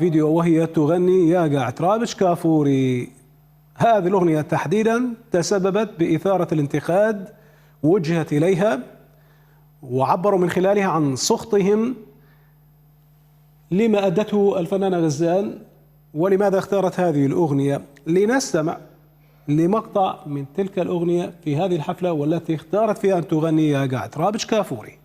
فيديو وهي تغني يا قاع ترابش كافوري. هذه الأغنية تحديدا تسببت بإثارة الانتقاد وجهت إليها، وعبروا من خلالها عن سخطهم لما أدته الفنانة غزال ولماذا اختارت هذه الأغنية. لنستمع لمقطع من تلك الأغنية في هذه الحفلة والتي اختارت فيها أن تغني يا قاع ترابش كافوري.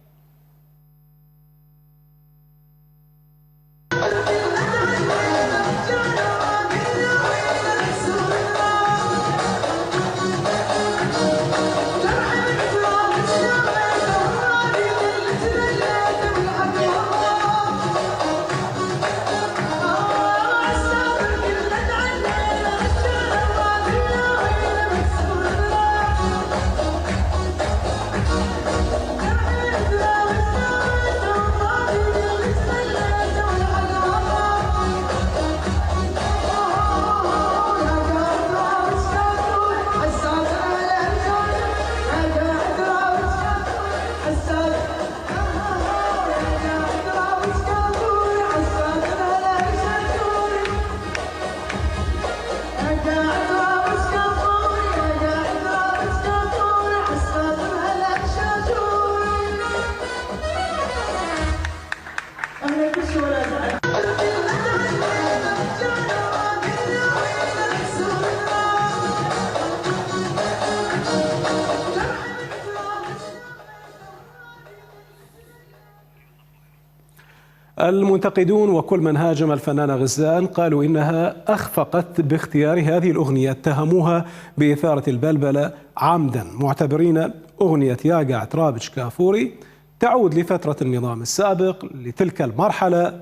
المنتقدون وكل من هاجم الفنانة غزال قالوا إنها أخفقت باختيار هذه الأغنية، اتهموها بإثارة البلبلة عمدا، معتبرين أغنية يا قاع ترابش كافوري تعود لفترة النظام السابق لتلك المرحلة،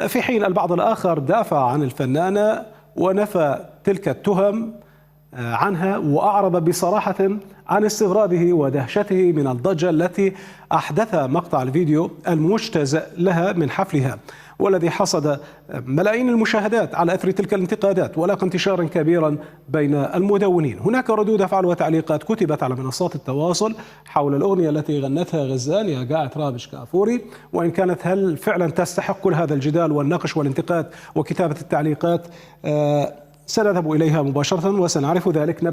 في حين البعض الآخر دافع عن الفنانة ونفى تلك التهم عنها وأعرب بصراحة عن استغرابه ودهشته من الضجة التي أحدث مقطع الفيديو المجتزأ لها من حفلها، والذي حصد ملايين المشاهدات على أثر تلك الانتقادات ولاقى انتشارا كبيرا بين المدونين. هناك ردود أفعال وتعليقات كتبت على منصات التواصل حول الأغنية التي غنتها غزال يا قاع ترابش كافوري، وإن كانت هل فعلا تستحق كل هذا الجدال والنقش والانتقاد وكتابة التعليقات؟ سنذهب إليها مباشرة وسنعرف ذلك.